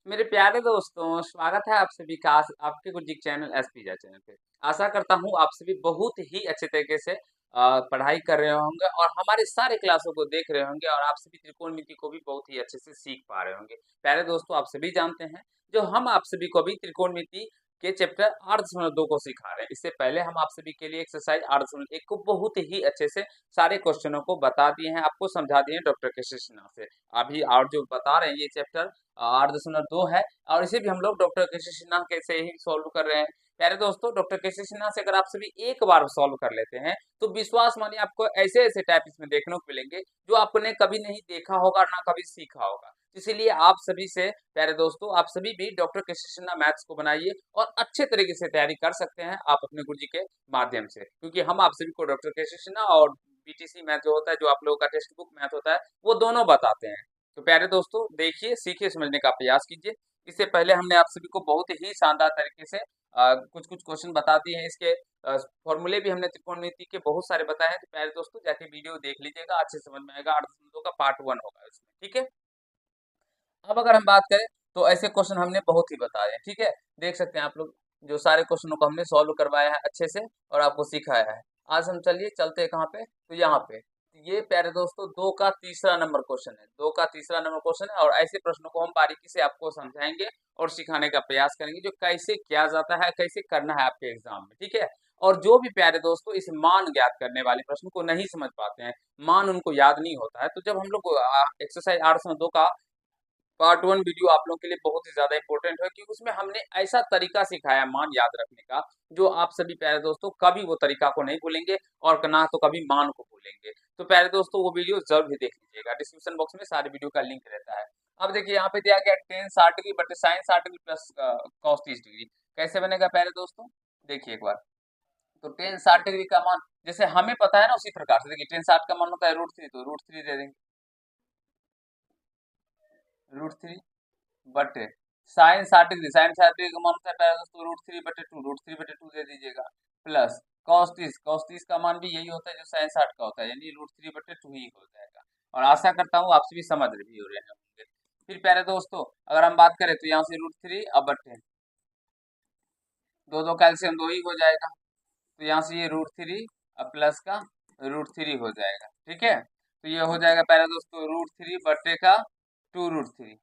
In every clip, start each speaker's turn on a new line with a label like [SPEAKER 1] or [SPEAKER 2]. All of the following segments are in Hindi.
[SPEAKER 1] मेरे प्यारे दोस्तों, स्वागत है आप सभी का आपके गुरुजी चैनल एसपीजा चैनल पे। आशा करता हूँ आप सभी बहुत ही अच्छे तरीके से पढ़ाई कर रहे होंगे और हमारे सारे क्लासों को देख रहे होंगे और आप सभी त्रिकोणमिति को भी बहुत ही अच्छे से सीख पा रहे होंगे। प्यारे दोस्तों, आप सभी जानते हैं जो हम आप सभी को अभी त्रिकोणमिति के चैप्टर 8.2 को सिखा रहे हैं। इससे पहले हम आप सभी के लिए एक्सरसाइज 8.1 को बहुत ही अच्छे से सारे क्वेश्चनों को बता दिए हैं, आपको समझा दिए हैं डॉक्टर केशव सिन्हा से। अभी और जो बता रहे हैं ये चैप्टर 8.2 है और इसे भी हम लोग डॉक्टर केशव सिन्हा के से ही सॉल्व कर रहे हैं। प्यारे दोस्तों, डॉक्टर केशव सिन्हा से अगर आप सभी एक बार सॉल्व कर लेते हैं तो विश्वास मानिए आपको ऐसे ऐसे टाइप इसमें देखने को मिलेंगे जो आपने कभी नहीं देखा होगा ना कभी सीखा होगा। इसीलिए आप सभी से प्यारे दोस्तों, आप सभी भी डॉक्टर केशव सिन्हा मैथ्स को बनाइए और अच्छे तरीके से तैयारी कर सकते हैं आप अपने गुरुजी के माध्यम से, क्योंकि हम आप सभी को डॉक्टर केशव सिन्हा और बीटीसी मैथ जो होता है, जो आप लोगों का टेक्स्ट बुक मैथ होता है, वो दोनों बताते हैं। तो प्यारे दोस्तों, देखिए, सीखिए, समझने का प्रयास कीजिए। इससे पहले हमने आप सभी को बहुत ही शानदार तरीके से कुछ कुछ क्वेश्चन बता दिए हैं। इसके फॉर्मूले भी हमने त्रिकोणमिति के बहुत सारे बताए हैं। तो प्यारे दोस्तों, जाके वीडियो देख लीजिएगा, अच्छे समझ में आएगा। 8.2 का पार्ट 1 होगा इसमें, ठीक है। अब अगर हम बात करें तो ऐसे क्वेश्चन हमने बहुत ही बताए हैं, ठीक है। देख सकते हैं आप लोग, जो सारे क्वेश्चनों को हमने सॉल्व करवाया है अच्छे से और आपको सिखाया है। आज हम चलते हैं कहाँ पे, तो यहाँ पे। ये प्यारे दोस्तों 2 का तीसरा नंबर क्वेश्चन है, 2 का तीसरा नंबर क्वेश्चन है और ऐसे प्रश्नों को हम बारीकी से आपको समझाएंगे और सिखाने का प्रयास करेंगे, जो कैसे किया जाता है, कैसे करना है आपके एग्जाम में, ठीक है। और जो भी प्यारे दोस्तों इस मान ज्ञात करने वाले प्रश्न को नहीं समझ पाते हैं, मान उनको याद नहीं होता है, तो जब हम लोग एक्सरसाइज 8.2 का पार्ट 1 वीडियो आप लोगों के लिए बहुत ही ज्यादा इंपॉर्टेंट है, क्योंकि उसमें हमने ऐसा तरीका सिखाया मान याद रखने का, जो आप सभी प्यारे दोस्तों कभी वो तरीका को नहीं भूलेंगे और ना तो कभी मान को भूलेंगे। तो प्यारे दोस्तों, वो वीडियो जरूर भी देख लीजिएगा, डिस्क्रिप्शन बॉक्स में सारे वीडियो का लिंक रहता है। अब देखिए, यहाँ पे दिया गया टेन 60 डिग्री बटे sine 60 degree plus cos 30 degree, कैसे बनेगा प्यारे दोस्तों, देखिए एक बार। तो टेन 60 डिग्री का मान जैसे हमें पता है ना, उसी प्रकार से देखिए, टेन 60 का मान होता है √3, तो √3 दे देंगे, √3 बटे साइन 60 डिग्री, साइन 60 डिग्री का मान होता है पहले दोस्तों √3/2, √3/2 दे दीजिएगा, प्लस cos 30 का मान भी यही होता है जो साइन 60 का होता है, यानी √3/2 ही हो जाएगा। और आशा करता हूँ आप सभी समझ भी हो रहे होंगे। फिर प्यारे दोस्तों, अगर हम बात करें तो यहाँ से √3 अब बटे दो दो कैल्सियम दो ही हो जाएगा, तो यहाँ से ये √3 अब प्लस का √3 हो जाएगा, ठीक है। तो ये हो जाएगा प्यारे दोस्तों √3 बटे का 2√3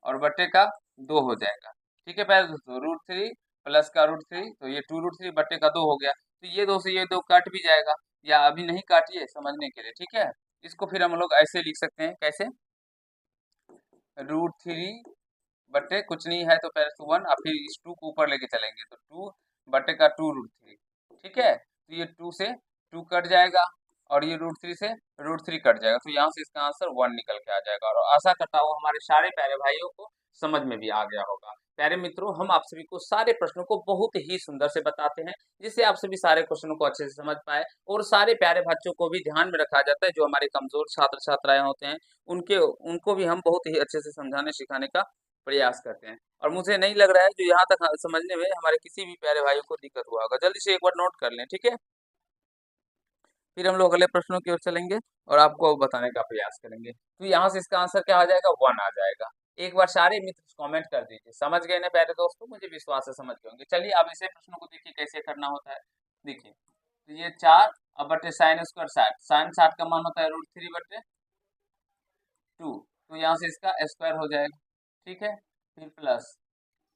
[SPEAKER 1] और बटे का 2 हो जाएगा, ठीक है प्यारे दोस्तों। √3 प्लस का √3, तो ये 2√3 बटे का 2 हो गया। तो ये 2 से ये 2 कट भी जाएगा, या अभी नहीं काटिए समझने के लिए, ठीक है। इसको फिर हम लोग ऐसे लिख सकते हैं, कैसे, √3 बटे कुछ नहीं है तो पहले 1 और फिर इस 2 को ऊपर लेके चलेंगे, तो 2 बटे का 2√3, ठीक है। तो ये 2 से 2 कट जाएगा और ये √3 से √3 कट जाएगा, तो यहाँ से इसका आंसर 1 निकल के आ जाएगा। और आशा करता हूँ हमारे सारे प्यारे भाइयों को समझ में भी आ गया होगा। प्यारे मित्रों, हम आप सभी को सारे प्रश्नों को बहुत ही सुंदर से बताते हैं, जिससे आप सभी सारे क्वेश्चनों को अच्छे से समझ पाए और सारे प्यारे बच्चों को भी ध्यान में रखा जाता है। जो हमारे कमजोर छात्र छात्राएं होते हैं, उनके उनको भी हम बहुत ही अच्छे से समझाने सिखाने का प्रयास करते हैं। और मुझे नहीं लग रहा है जो यहाँ तक समझने में हमारे किसी भी प्यारे भाइयों को दिक्कत हुआ होगा। जल्दी से एक बार नोट कर लें, ठीक है। फिर हम लोग अगले प्रश्नों की ओर चलेंगे और आपको बताने का प्रयास करेंगे। तो यहाँ से इसका आंसर क्या आ जाएगा, 1 आ जाएगा। एक बार सारे मित्र कमेंट कर दीजिए, समझ गए ना प्यारे दोस्तों, मुझे विश्वास है समझ गए होंगे। चलिए अब इसे प्रश्नों को देखिए कैसे करना होता है। देखिए, तो ये 4 अब बटे साइन स्क्वायर 60, साइन 60 का मान होता है √3/2, तो यहाँ से इसका स्क्वायर हो जाएगा, ठीक है। फिर प्लस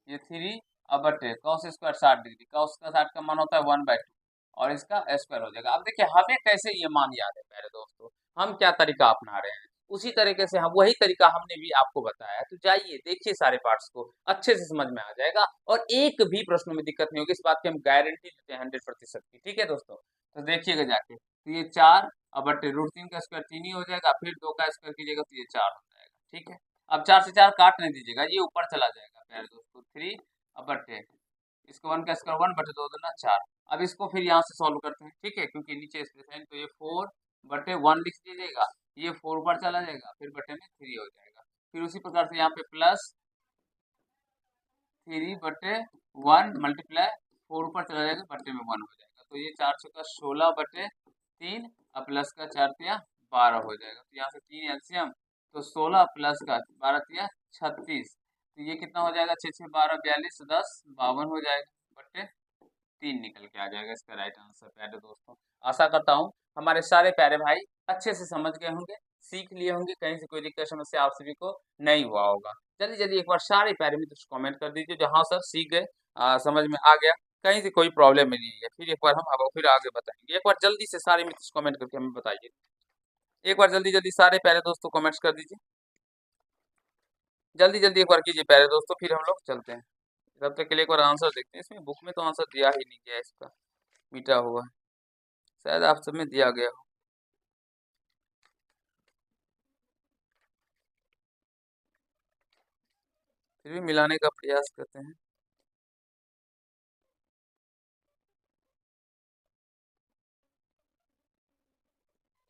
[SPEAKER 1] ये 3 अब बटे कॉस स्क्वायर 60 डिग्री, कॉस का 60 का मान होता है 1/2 और इसका स्क्वायर हो जाएगा। अब देखिए, हमें कैसे ये मान याद है प्यारे दोस्तों, हम क्या तरीका अपना रहे हैं, उसी तरीके से हम वही तरीका हमने भी आपको बताया है। तो जाइए देखिए सारे पार्ट्स को, अच्छे से समझ में आ जाएगा और एक भी प्रश्न में दिक्कत नहीं होगी, इस बात की हम गारंटी देते हैं 100% की, ठीक है दोस्तों। तो देखिएगा जाके, तो ये 4 अब बटे √3 का स्क्वायर 3 ही हो जाएगा, फिर 2 का स्क्वायर कीजिएगा तो ये 4 हो जाएगा, ठीक है। अब 4 से 4 काट नहीं दीजिएगा, ये ऊपर चला जाएगा प्यारे दोस्तों, 3 अब बटे इसको 1 का स्क्वायर 1 बटे 2 दूना 4। अब इसको फिर यहाँ से सॉल्व करते हैं, ठीक है, क्योंकि नीचे स्पेस है, तो ये 4 बटे 1 लिख दीजिएगा, ये 4 ऊपर चला जाएगा, फिर बटे में 3 हो जाएगा। फिर उसी प्रकार से यहाँ पे प्लस 3 बटे 1 मल्टीप्लाई 4 ऊपर चला जाएगा, बटे में 1 हो जाएगा। तो ये 4 चौका 16 बटे 3 अब प्लस का 4 तिया 12 हो जाएगा। तो यहाँ से 3 एलसीएम तो 16 प्लस का 12 तिया 36, तो ये कितना हो जाएगा, 6 6 12 42 10 52 हो जाएगा, बट्टे 3 निकल के आ जाएगा इसका राइट आंसर। प्यारे दोस्तों, आशा करता हूँ हमारे सारे प्यारे भाई अच्छे से समझ गए होंगे, सीख लिए होंगे, कहीं से कोई दिक्कत समस्या आप सभी को नहीं हुआ होगा। जल्दी जल्दी एक बार सारे प्यारे मित्र कमेंट कर दीजिए जो हाँ सर सीख गए, समझ में आ गया, कहीं से कोई प्रॉब्लम नहीं है। फिर एक बार हम अब फिर आगे बताएंगे। एक बार जल्दी से सारे मित्र कमेंट करके हमें बताइए। एक बार जल्दी जल्दी सारे प्यारे दोस्तों कमेंट्स कर दीजिए, जल्दी जल्दी एक बार कीजिए प्यारे दोस्तों, फिर हम लोग चलते हैं। तब तक के लिए एक बार आंसर देखते हैं। इसमें बुक में तो आंसर दिया ही नहीं गया इसका, मिटा हुआ है, शायद आप सब में दिया गया हो। फिर भी मिलाने का प्रयास करते हैं।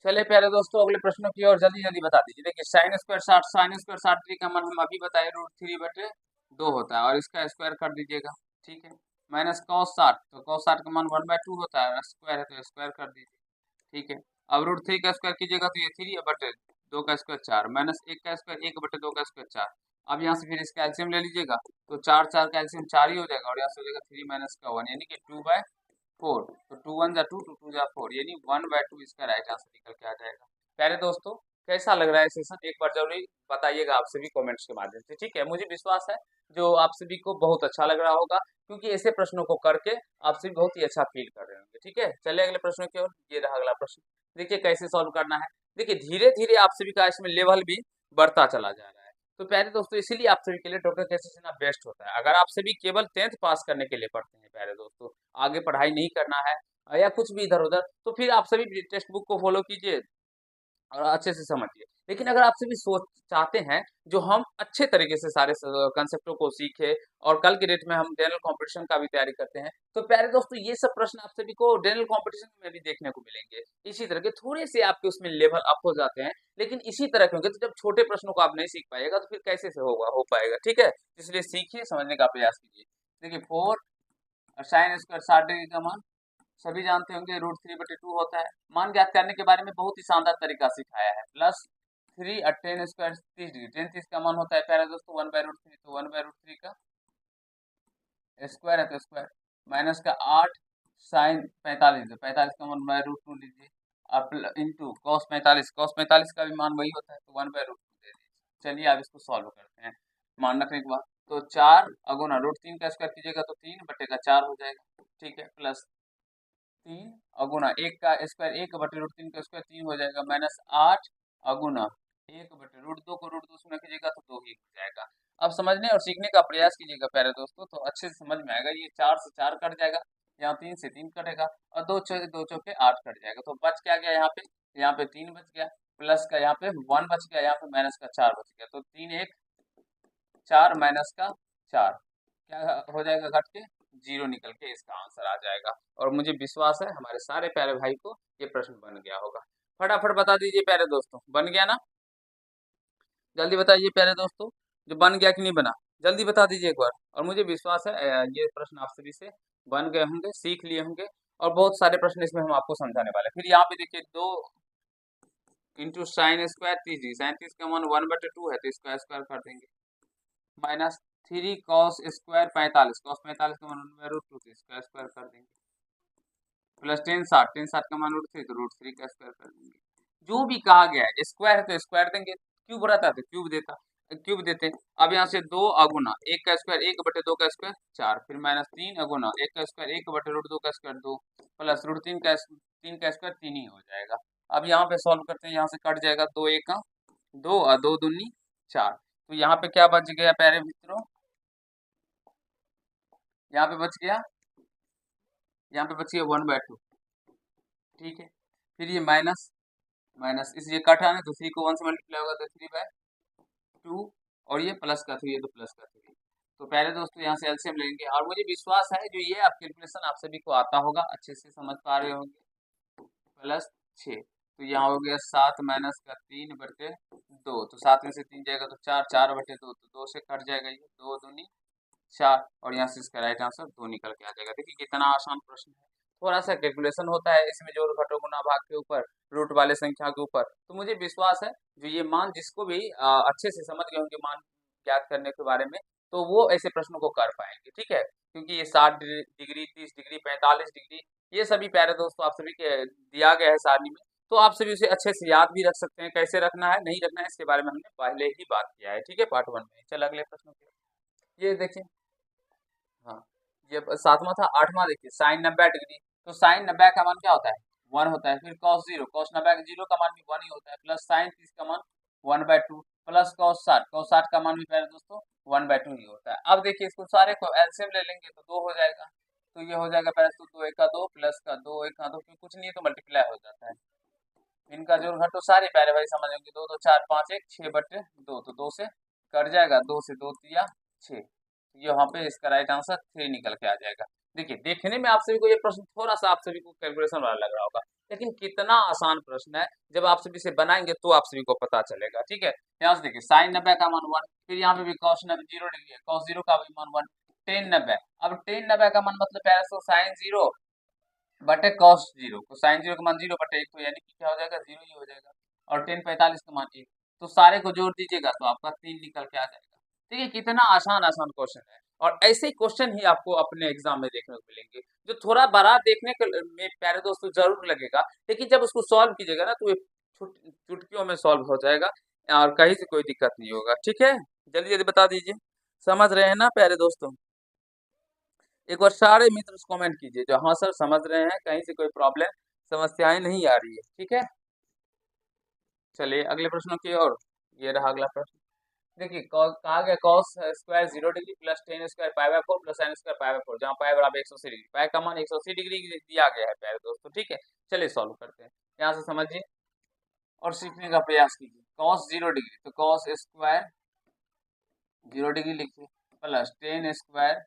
[SPEAKER 1] चलिए प्यारे दोस्तों अगले प्रश्नों की ओर जल्दी जल्दी बता दीजिए। देखिए साइन स्क्वायर 60 का मान हम अभी बताए √3/2 होता है, और इसका स्क्वायर कर दीजिएगा, ठीक है। माइनस कॉस 60, तो कॉस 60 का मान 1/2 होता है, स्क्वायर है तो स्क्वायर कर दीजिए, ठीक है। अब √3 का स्क्वायर कीजिएगा तो ये 3/2 का स्क्वायर 4, माइनस 1 का स्क्वायर 1/2 का स्क्वायर 4। अब यहाँ से फिर इसका एलसीएम ले लीजिएगा, तो 4 4 का एलसीएम 4 ही हो जाएगा, और यहाँ से हो जाएगा 3 माइनस का 1 यानी कि 2/4, तो 2 1 जा 2, 2 2 जा 4, यानी 1/2 इसका राइट आंसर निकल के आ जाएगा। प्यारे दोस्तों कैसा लग रहा है सेशन, एक बार जरूर बताइएगा आप सभी कमेंट्स के माध्यम से, ठीक है। मुझे विश्वास है जो आप सभी को बहुत अच्छा लग रहा होगा, क्योंकि ऐसे प्रश्नों को करके आप सभी बहुत ही अच्छा फील कर रहे होंगे, ठीक है। चलिए अगले प्रश्न की ओर। ये रहा अगला प्रश्न, देखिए कैसे सॉल्व करना है। देखिए धीरे धीरे आप सभी का इसमें लेवल भी बढ़ता चला जा रहा है, तो प्यारे दोस्तों इसीलिए आप सभी के लिए डॉक्टर कैसे सिन्हा बेस्ट होता है। अगर आप सभी केवल 10th पास करने के लिए पढ़ते हैं प्यारे दोस्तों, आगे पढ़ाई नहीं करना है या कुछ भी इधर उधर, तो फिर आप सभी टेक्स्ट बुक को फॉलो कीजिए और अच्छे से समझिए। लेकिन अगर आप सभी सोच चाहते हैं जो हम अच्छे तरीके से सारे कंसेप्टों को सीखे, और कल के डेट में हम जनरल कंपटीशन का भी तैयारी करते हैं, तो प्यारे दोस्तों ये सब प्रश्न आप सभी को जनरल कंपटीशन में भी देखने को मिलेंगे। इसी तरह के थोड़े से आपके उसमें लेवल अप हो जाते हैं, लेकिन इसी तरह के होंगे। तो जब छोटे प्रश्नों को आप नहीं सीख पाएगा तो फिर कैसे से होगा हो पाएगा, ठीक है। इसलिए सीखिए, समझने का प्रयास कीजिए। देखिए 4 साइन स्क्वायर 60 डिग्री का मान सभी जानते होंगे √3/2 होता है। मान ज्ञात करने के बारे में बहुत ही शानदार तरीका सिखाया है। +3 10 स्क्वायर 30 डिग्री, 10 30 का मान होता है प्यारे दोस्तों 1/√3, तो 1/√3 का स्क्वायर है तो स्क्वायर, माइनस का 8 साइन 45, तो 45 का मान √2 लीजिए, अब इंटू cos 45 का भी मान वही होता है, तो 1/√2 दे दीजिए। चलिए अब इसको सॉल्व करते हैं। मान रखने के बाद तो 4 अगुना √3 का स्क्वायर कीजिएगा तो 3/4 हो जाएगा, ठीक है। प्लस 3 अगुना 1 का स्क्वायर 1/√3 का स्क्वायर 3 हो जाएगा, माइनस 8 अगुना 1/√2 को √2 से गुणा कीजिएगा तो 2 ही हो जाएगा। अब समझने और सीखने का प्रयास कीजिएगा प्यारे दोस्तों, तो अच्छे से समझ में आएगा। ये 4 से 4 कट जाएगा, यहाँ 3 से 3 कटेगा, और 2 चौके 8 कट जाएगा, तो बच क्या गया यहाँ पे 3 बच गया, प्लस का यहाँ पे 1 बच गया, यहाँ पे माइनस का 4 बच गया, तो 3 1 4 माइनस का 4 क्या हो जाएगा, घट के 0 निकल के इसका आंसर आ जाएगा। और मुझे विश्वास है हमारे सारे प्यारे भाई को ये प्रश्न बन गया होगा। फटाफट बता दीजिए प्यारे दोस्तों, बन गया ना? जल्दी बताइए प्यारे दोस्तों, जो बन गया कि नहीं बना, जल्दी बता दीजिए एक बार। और मुझे विश्वास है ये प्रश्न आप सभी से बन गए होंगे, सीख लिए होंगे, और बहुत सारे प्रश्न इसमें हम आपको समझाने वाले हैं। फिर यहाँ पे देखिए 2 into sine square 30 degree, sine 30 का मान 1/2 है, तो इसका स्क्वायर कर देंगे, माइनस 3 कॉस स्क्वायर 45, कॉस 45 का मान 1/√2, तो इसका स्क्वायर कर देंगे, प्लस 10 60 का मान √3, तो √3 का स्क्वायर कर देंगे। जो भी कहा गया है स्क्वायर है तो स्क्वायर देंगे, क्यूब रहता है तो क्यूब देते हैं। अब यहाँ से 2 अगुना 1 का स्क्वायर 1/2 का स्क्वायर 4, फिर माइनस 3 अगुना 1 का स्क्वायर 1/√2 का स्क्वायर 2, प्लस √3 का 3 का स्क्वायर 3 ही हो जाएगा। अब यहाँ पे सॉल्व करते हैं, यहाँ से कट जाएगा 2 1 का 2 और 2 दूनी 4, तो यहाँ पे क्या बच गया प्यारे मित्रों, यहाँ पे बच गया, यहाँ पे बच गया 1/2, ठीक है। फिर ये माइनस माइनस इस ये कट है ना, तो 3 को 1 से मल्टीप्लाई होगा तो 3/2, और ये प्लस का 3 है तो प्लस का 3। तो पहले दोस्तों यहाँ से एलसीएम लेंगे, और मुझे विश्वास है जो ये आप कैलकुलेशन आप सभी को आता होगा, अच्छे से समझ पा रहे होंगे। प्लस 6, तो यहाँ हो गया 7 माइनस का 3/2, तो 7 में से 3 जाएगा तो 4, 4/2, तो 2 से कट जाएगा, ये 2 दूनी 4, और यहाँ से इसका राइट आंसर 2 निकल के आ जाएगा। देखिए कितना आसान प्रश्न है, थोड़ा सा कैलकुलेशन होता है इसमें, जोड़ घटाव गुणा भाग के ऊपर, रूट वाले संख्या के ऊपर। तो मुझे विश्वास है जो ये मान जिसको भी अच्छे से समझ गए होंगे मान ज्ञात करने के बारे में, तो वो ऐसे प्रश्नों को कर पाएंगे, ठीक है। क्योंकि ये 60 डिग्री, 30 डिग्री, 45 डिग्री, ये सभी प्यारे दोस्तों आप सभी के दिया गया है सारणी में। तो आप सभी उसे अच्छे से याद भी रख सकते हैं, कैसे रखना है नहीं रखना है इसके बारे में हमने पहले ही बात किया है, ठीक है, पार्ट 1 में। चल अगले प्रश्न पे, ये देखिए। हाँ, ये सातवां था। आठवां देखिए, साइन 90 डिग्री। तो साइन 90 का मान क्या होता है? 1 होता है। फिर कॉस 0, कॉस 90 जीरो का मान भी 1 ही होता है। प्लस साइन 30 का मान 1/2, प्लस कॉस 60, कॉस 60 का मान भी प्यारे दोस्तों 1/2 ही होता है। अब देखिए इसको सारे को एलसीएम ले लेंगे तो 2 हो जाएगा। तो ये हो जाएगा प्यारे दोस्तों 2 1 का 2 प्लस का 2 1 का 2, क्योंकि कुछ नहीं है तो मल्टीप्लाई हो जाता है। इनका जोड़ घटाव सारे प्यारे भाई समझ लेंगे। 2 2 4 5 1 6/2, तो 2 से कट जाएगा, 2 से 2 तिया 6। ये वहाँ पे इसका राइट आंसर 3 निकल के आ जाएगा। देखिए देखने में आप सभी को ये प्रश्न थोड़ा सा आप सभी को कैलकुलेशन वाला लग रहा होगा, लेकिन कितना आसान प्रश्न है। जब आप सभी से बनाएंगे तो आप सभी को पता चलेगा, ठीक है। यहाँ से देखिए साइन 90 का मान 1, फिर यहाँ पे भी कॉस 0 डिग्री है, कॉस 0 का भी मान 1, टेन 90। अब टेन 90 का मान मतलब प्यारे दोस्तों साइन 0 बटे कॉस 0, तो साइन 0 का मान 0/1, तो यानी कि क्या हो जाएगा 0 ही हो जाएगा। और टेन 45 का मान 1, तो सारे को जोड़ दीजिएगा तो आपका 3 निकल के आ जाएगा। ठीक है, कितना आसान आसान क्वेश्चन है। और ऐसे ही क्वेश्चन ही आपको अपने एग्जाम में देखने को मिलेंगे, जो थोड़ा बड़ा देखने के में प्यारे दोस्तों जरूर लगेगा, लेकिन जब उसको सॉल्व कीजिएगा ना तो ये चुटकियों में सॉल्व हो जाएगा और कहीं से कोई दिक्कत नहीं होगा, ठीक है। जल्दी जल्दी बता दीजिए, समझ रहे हैं ना प्यारे दोस्तों? एक बार सारे मित्र कमेंट कीजिए जो हाँ सर समझ रहे हैं, कहीं से कोई प्रॉब्लम समस्याएं नहीं आ रही है, ठीक है। चलिए अगले प्रश्न की ओर। ये रहा अगला प्रश्न। देखिए कहा गया cos square 0 degree plus tan square पाई/4 प्लस साइन स्क्वायर पाई/4, जहाँ पाई बराबर 180 डिग्री, पाई का मान 180 डिग्री दिया गया है प्यारे दोस्तों, ठीक है। चलिए सॉल्व करते हैं, यहाँ से समझिए और सीखने का प्रयास कीजिए। कॉस 0 डिग्री, तो कॉस स्क्वायर 0 डिग्री लिखिए प्लस टेन स्क्वायर,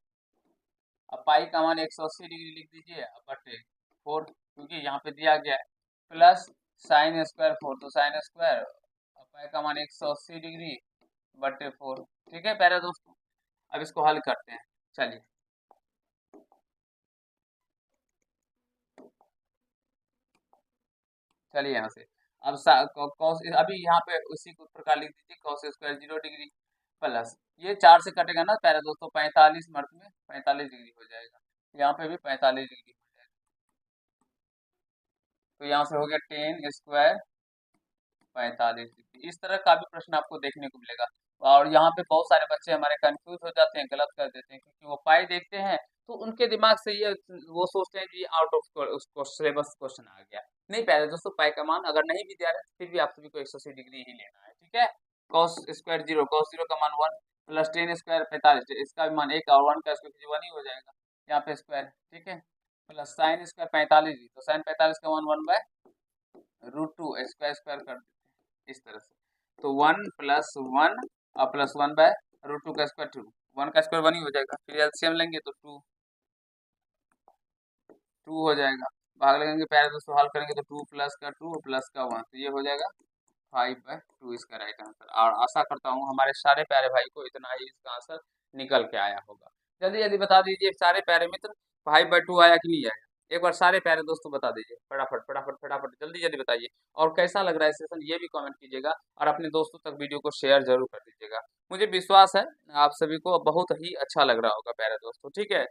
[SPEAKER 1] अब पाई का मान 180 डिग्री लिख दीजिए, अब बटे 4, क्योंकि यहाँ पे दिया गया है, प्लस साइन स्क्वायर 4, तो साइन स्क्वायर पाई का मान 180 डिग्री बटे 4, ठीक है प्यारे दोस्तों। अब इसको हल करते हैं, चलिए। चलिए यहाँ से अब कॉस, अभी यहाँ पे उसी को प्रकार लिख दीजिए, कॉस स्क्वायर 0 डिग्री प्लस ये 4 से कटेगा ना प्यारे दोस्तों 45 मर्द में 45 डिग्री हो जाएगा, यहाँ पे भी 45 डिग्री हो जाएगा। तो यहाँ से हो गया टेन स्क्वायर 45 डिग्री। इस तरह का भी प्रश्न आपको देखने को मिलेगा। और यहाँ पे बहुत सारे बच्चे हमारे कंफ्यूज हो जाते हैं, गलत कर देते हैं, क्योंकि वो पाई देखते हैं तो उनके दिमाग से ये वो सोचते हैं कि आउट ऑफ उसको सिलेबस क्वेश्चन आ गया। नहीं प्यारे दोस्तों, पाई का मान अगर नहीं भी दिया है फिर भी आप सभी को 180 डिग्री ही लेना है, ठीक है। कॉस स्क्वायर 0, कॉस 0 का मान 1 प्लस टेन स्क्वायर 45, इसका भी मान 1 और 1 का स्क्वायर 1 ही हो जाएगा, यहाँ पे स्क्वायर, ठीक है। प्लस साइन स्क्वायर 45, तो साइन 45 का मान 1/√2, स्क्वायर स्क्वायर कर देते हैं इस तरह से। तो 1 प्लस 1 और प्लस 1/√2 का स्क्वायर 2, 1 का स्क्वायर 1 ही हो जाएगा। फिर एलसीएम लेंगे तो 2 हो जाएगा। भाग लगेंगे प्यारे दोस्तों, हल करेंगे तो 2 प्लस का 2 प्लस का 1, तो ये हो जाएगा 5/2 इसका राइट आंसर। और आशा करता हूँ हमारे सारे प्यारे भाई को इतना ही इसका आंसर निकल के आया होगा। जल्दी जल्दी बता दीजिए सारे प्यारे मित्र, 5/2 आया कि नहीं आया? एक बार सारे प्यारे दोस्तों बता दीजिए, फटाफट फटाफट फटाफट जल्दी जल्दी बताइए। और कैसा लग रहा है सेशन ये भी कमेंट कीजिएगा, और अपने दोस्तों तक वीडियो को शेयर जरूर कर दीजिएगा। मुझे विश्वास है आप सभी को बहुत ही अच्छा लग रहा होगा प्यारे दोस्तों, ठीक है।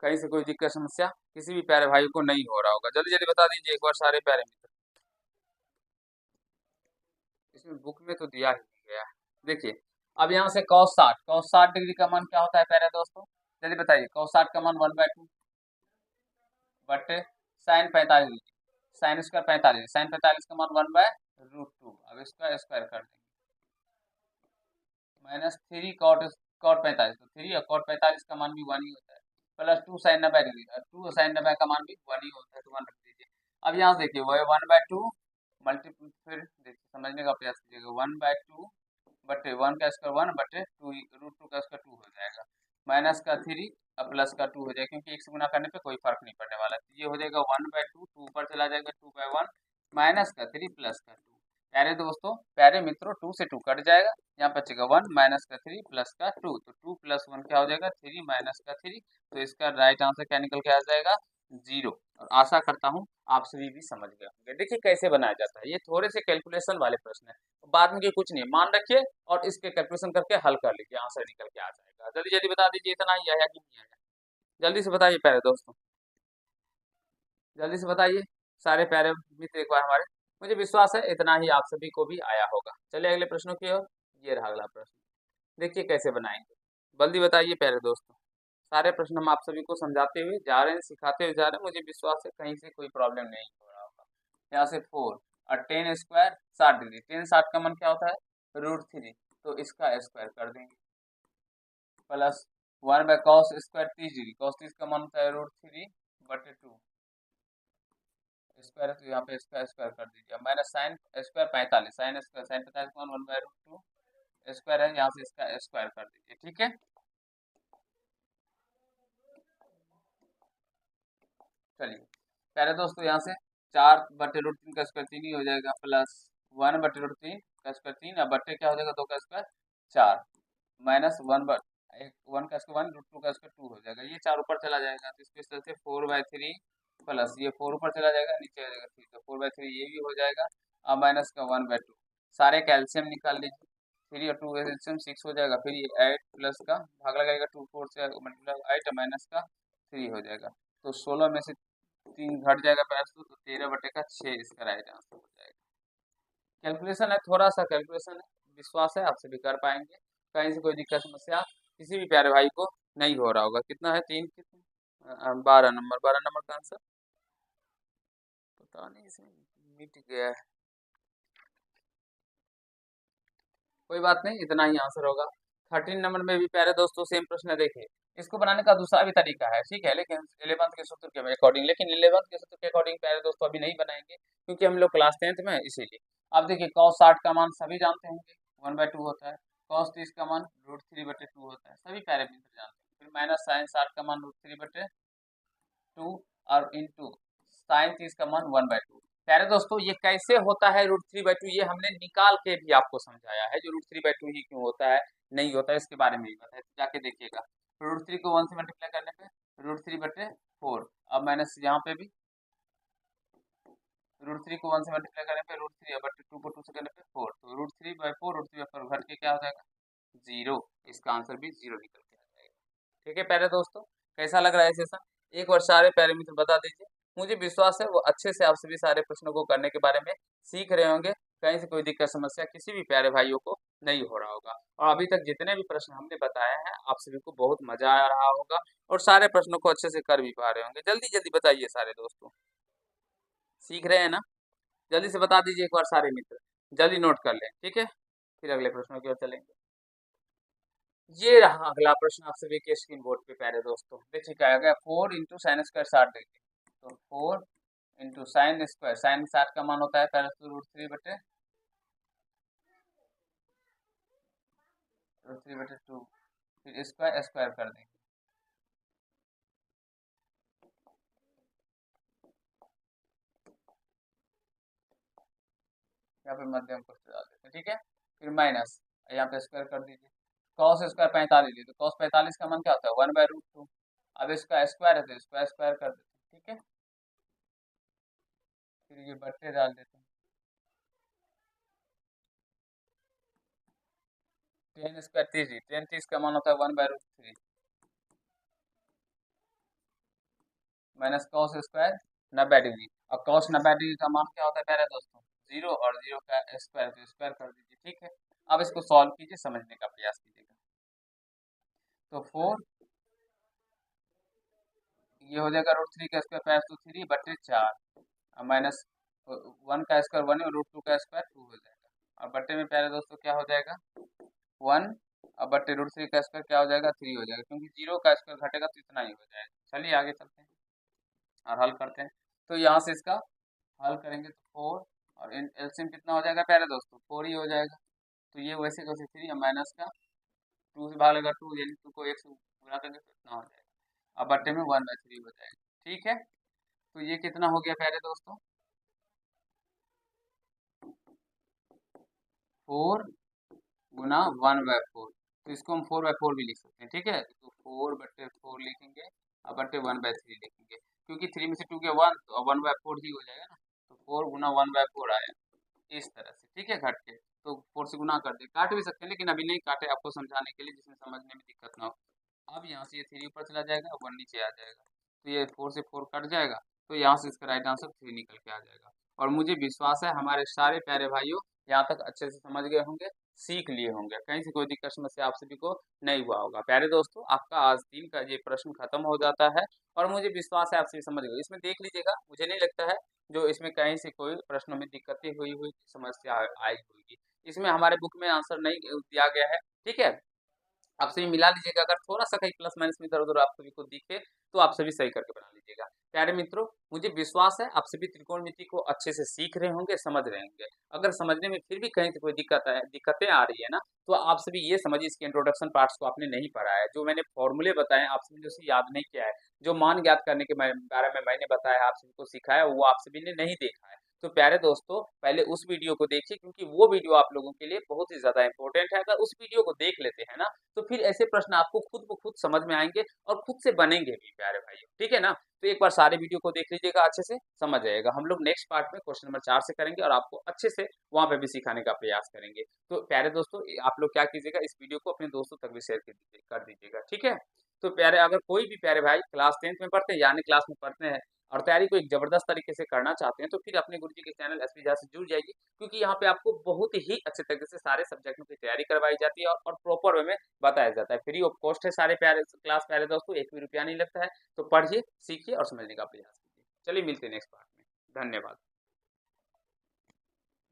[SPEAKER 1] कहीं से कोई दिक्कत समस्या किसी भी प्यारे भाई को नहीं हो रहा होगा, जल्दी जल्दी बता दीजिए एक बार सारे प्यारे मित्र। इसमें बुक में तो दिया ही नहीं गया। देखिए अब यहाँ से cos 60 डिग्री का मान क्या होता है प्यारे दोस्तों? जल्दी बताइए, cos 60 का मान 1/2 बटे sine 45 degree, sine square 45, sine 45 का मान 1/√2, अब इसका स्क्वायर कर देंगे, माइनस 3 कॉट 45, तो 3 और कॉट 45 का मान भी 1 ही होता है, प्लस 2 साइन 90 डिग्री, 2 साइन 90 का मान भी 1 ही होता है, तो 1 रख दीजिए। अब यहाँ से देखिए वह 1/2 मल्टीप्लाई, फिर देखिए समझने का प्रयास कीजिएगा, 1/2 बटे 1 का स्क्वायर 1 बटे 2√2 का स्क्वायर 2 हो जाएगा, माइनस का 3 और प्लस का 2 हो जाएगा, क्योंकि एक से गुना करने पे कोई फर्क नहीं पड़ने वाला है। तो ये हो जाएगा 1/2, 2 ऊपर चला जाएगा 2/1 माइनस का 3 प्लस का 2, प्यारे दोस्तों, प्यारे मित्रों, 2 से 2 कट जाएगा, यहाँ पे बचेगा 1 माइनस का 3 प्लस का 2, तो 2 प्लस 1 क्या हो जाएगा 3 माइनस का 3, तो इसका राइट आंसर क्या निकल के आ जाएगा 0। और आशा करता हूँ आप सभी भी समझ गए होंगे। देखिए कैसे बनाया जाता है, ये थोड़े से कैलकुलेशन वाले प्रश्न है, बाद में ये कुछ नहीं है, मान रखिए और इसके कैलकुलेशन करके हल कर लीजिए, आंसर निकल के आ जाएगा। जल्दी जल्दी बता दीजिए, इतना ही आया कि नहीं आया, जल्दी से बताइए प्यारे दोस्तों, जल्दी से बताइए सारे प्यारे मित्र एक बार हमारे। मुझे विश्वास है इतना ही आप सभी को भी आया होगा। चलिए अगले प्रश्नों की ओर। ये रहा अगला प्रश्न, देखिए कैसे बनाएंगे, जल्दी बताइए प्यारे दोस्तों। सारे प्रश्न हम आप सभी को समझाते हुए जा रहे हैं, सिखाते हुए जा रहे हैं, मुझे विश्वास है कहीं से कोई प्रॉब्लम नहीं हो रहा होगा। यहाँ से 4 और 10 स्क्वायर 60 डिग्री, 10 60 का मन क्या होता है √3, तो इसका स्क्वायर कर देंगे, plus 1 by cos square 30 degree, cos 30 का मन होता है √3/2 स्क्वायर है, तो यहाँ पे इसका स्क्वायर कर दीजिए, minus sign square 45, sine square sine 45 का 1/√2 स्क्वायर है, यहाँ से इसका स्क्वायर कर दीजिए, ठीक है। चलिए पहले दोस्तों यहाँ से 4/√3 का स्क्वायर 3 ही हो जाएगा, प्लस 1/√3 का स्क्वायर 3, अब बट्टे क्या हो जाएगा 2 का स्क्वायर 4, माइनस 1 का स्क्वायर 1 √2 का स्क्वायर 2 हो जाएगा, ये 4 ऊपर चला जाएगा, तो इसके वजह से 4/3 प्लस ये 4 ऊपर चला जाएगा, नीचे आ जाएगा 3, तो 4/3 ये भी हो जाएगा, अब माइनस का 1/2, सारे कैल्शियम निकाल लीजिए, 3 और 2 कैल्शियम 6 हो जाएगा, फिर ये 8 प्लस का भाग लगाएगा 2 4 से मल्टीप्लाई 8 माइनस का 3 हो जाएगा, तो 16 में से 3 घट जाएगा पैंसठ, तो 13/6 इसका राइट आंसर हो जाएगा। कैलकुलेशन है, थोड़ा सा कैलकुलेशन है, विश्वास है आप सभी कर पाएंगे, कहीं से कोई दिक्कत समस्या किसी भी प्यारे भाई को नहीं हो रहा होगा। कितना है 3 कितना 12 नंबर, 12 नंबर का आंसर पता नहीं, इसमें मिट गया है, कोई बात नहीं, इतना ही आंसर होगा। 13 नंबर में भी प्यारे दोस्तों सेम प्रश्न देखे, इसको बनाने का दूसरा भी तरीका है, ठीक है, लेकिन 11th के सूत्र के अकॉर्डिंग, लेकिन 11th के सूत्र के अकॉर्डिंग प्यारे दोस्तों अभी नहीं बनाएंगे, क्योंकि हम लोग क्लास 10th में, इसीलिए। अब देखिए cos 60 का मान सभी जानते होंगे 1/2 होता है, cos 30 का मान √3/2 होता है, सभी प्यारे मित्र जानते हैं, फिर माइनस साइन 60 का मान √3/2 और इंटू साइन 30 का मान 1/2। प्यारे दोस्तों ये कैसे होता है √3/2, ये हमने निकाल के भी आपको समझाया है, जो √3/2 ही क्यों होता है नहीं होता है इसके बारे में भी बताया, तो जाके देखिएगा। √3 को 1 से मल्टीप्लाई करने पे √3/4, अब माइनस यहाँ पे भी √3 को 1 से मल्टीप्लाई करने पे √3/2 को 2 से करने पे 4, तो √3/4 √3/4 घट के क्या हो जाएगा 0, इसका आंसर भी 0 निकल के आ जाएगा। ठीक है प्यारे दोस्तों, कैसा लग रहा है सेशन, एक बार सारे प्यारे मित्र बता दीजिए, मुझे विश्वास है वो अच्छे से आप सभी सारे प्रश्नों को करने के बारे में सीख रहे होंगे, कहीं से कोई दिक्कत समस्या किसी भी प्यारे भाइयों को नहीं हो रहा होगा, और अभी तक जितने भी प्रश्न हमने बताए हैं आप सभी को बहुत मजा आ रहा होगा, और सारे प्रश्नों को अच्छे से कर भी पा रहे होंगे। जल्दी जल्दी बताइए सारे दोस्तों, सीख रहे हैं ना, जल्दी से बता दीजिए एक बार सारे मित्र, जल्दी नोट कर लें, ठीक है, फिर अगले प्रश्नों की ओर चलेंगे। ये रहा अगला प्रश्न आप सभी के स्क्रीन बोर्ड पे प्यारे दोस्तों, देखिए क्या आ गया 4 × sin² 60 डिग्री, तो 4 × sin साठ का मान होता है पहले तो √3/2, फिर स्क्वायर स्क्वायर कर देंगे, यहाँ पे मध्यम पुष्ट डाल देते हैं, ठीक है, फिर माइनस यहाँ पे स्क्वायर कर दीजिए, cos स्क्वायर 45, तो cos 45 का मान क्या होता है 1/√2, अब इसका स्क्वायर है तो स्क्वायर स्क्वायर कर देते हैं, ठीक है, फिर ये बट्टे डाल देते हैं, 10 स्क्वायर 30, 10 30 का मान होता है 1/√3 माइनस cos स्क्वायर 90 डिग्री, और cos 90 डिग्री का मान क्या होता है प्यारे दोस्तों 0, और 0 का स्क्वायर तो स्क्वायर कर दीजिए, ठीक है। अब इसको सॉल्व कीजिए, समझने का प्रयास कीजिएगा, तो 4 ये हो जाएगा √3 का स्क्वायर प्लस तो 3/4 माइनस 1 का स्क्वायर 1 है, √2 का स्क्वायर 2 हो जाएगा, और बट्टे में प्यारे दोस्तों क्या हो जाएगा 1, अब बट्टे √3 का स्क्वायर क्या हो जाएगा 3 हो जाएगा, क्योंकि 0 का स्क्वायर घटेगा तो इतना ही हो जाएगा। चलिए आगे चलते हैं और हल करते हैं, तो यहाँ से इसका हल करेंगे तो 4 और एलसीएम कितना हो जाएगा प्यारे दोस्तों 4 ही हो जाएगा, तो ये वैसे वैसे 3 माइनस का 2 से भाग लगा 2, यानी 2 को 1 से गुणा करेंगे तो इतना हो जाएगा, अब बट्टे में 1/3 हो जाएगा, ठीक है, तो ये कितना हो गया प्यारे दोस्तों 4 गुना 1/4, तो इसको हम 4/4 भी लिख सकते हैं, ठीक है। तो 4/4 लिखेंगे और बट्टे 1/3 लिखेंगे, क्योंकि 3 में से 2 गया 1, तो 1/4 ही हो जाएगा ना। तो 4 गुना 1/4 आया इस तरह से, ठीक है, घट के। तो 4 से गुना कर दे, काट भी सकते हैं लेकिन अभी नहीं काटे, आपको समझाने के लिए जिसमें समझने में दिक्कत ना हो। अब यहाँ से ये 3 ऊपर चला जाएगा, 1 नीचे आ जाएगा, तो ये 4 से 4 कट जाएगा, तो यहाँ से इसका राइट आंसर 3 निकल के आ जाएगा। और मुझे विश्वास है हमारे सारे प्यारे भाइयों यहाँ तक अच्छे से समझ गए होंगे, सीख लिए होंगे, कहीं से कोई दिक्कत समस्या आप सभी को नहीं हुआ होगा। प्यारे दोस्तों, आपका आज 3 का ये प्रश्न खत्म हो जाता है और मुझे विश्वास है आप सभी समझ गए। इसमें देख लीजिएगा, मुझे नहीं लगता है जो इसमें कहीं से कोई प्रश्नों में दिक्कतें हुई समस्या आई होगी। इसमें हमारे बुक में आंसर नहीं दिया गया है, ठीक है। आप सभी मिला लीजिएगा, अगर थोड़ा-सा कहीं प्लस माइनस में इधर-उधर आप सभी को दिखे, तो आप सभी सही करके बना लीजिएगा। प्यारे मित्रों, मुझे विश्वास है आप सभी त्रिकोणमिति को अच्छे से सीख रहे होंगे, समझ रहे होंगे। अगर समझने में फिर भी कहीं से कोई दिक्कतें आ रही है ना, तो आप सभी ये समझिए इसके इंट्रोडक्शन पार्ट्स को आपने नहीं पढ़ा है। जो मैंने फॉर्मूले बताए आप सभी ने उसे याद नहीं किया है। जो मान ज्ञात करने के बारे में मैंने बताया, आप सभी को सिखाया, वो आप सभी ने नहीं देखा है। तो प्यारे दोस्तों, पहले उस वीडियो को देखिए, क्योंकि वो वीडियो आप लोगों के लिए बहुत ही ज़्यादा इम्पोर्टेंट है। अगर उस वीडियो को देख लेते हैं ना, तो फिर ऐसे प्रश्न आपको खुद ब खुद समझ में आएँगे और खुद से बनेंगे भी प्यारे भाइयों, ठीक है ना? तो एक बार सारे वीडियो को देख लीजिएगा, अच्छे से समझ जाइएगा। हम लोग नेक्स्ट पार्ट में क्वेश्चन नंबर 4 से करेंगे और आपको अच्छे से वहाँ पे भी सिखाने का प्रयास करेंगे। तो प्यारे दोस्तों, आप लोग क्या कीजिएगा, इस वीडियो को अपने दोस्तों तक भी शेयर कर दीजिएगा, ठीक है? तो प्यारे, अगर कोई भी प्यारे भाई क्लास 10th में पढ़ते हैं, यानी क्लास में पढ़ते हैं और तैयारी को एक ज़बरदस्त तरीके से करना चाहते हैं, तो फिर अपने गुरुजी के चैनल एसपी झा से जुड़ जाइए, क्योंकि यहाँ पे आपको बहुत ही अच्छे तरीके से सारे सब्जेक्टों की तैयारी करवाई जाती है और प्रॉपर वे में बताया जाता है। फ्री ऑफ कॉस्ट है सारे प्यारे क्लास, प्यारे दोस्तों, एक भी रुपया नहीं लगता है। तो पढ़िए, सीखिए और समझने का प्रयास कीजिए। चलिए मिलते हैं नेक्स्ट पार्ट में। धन्यवाद।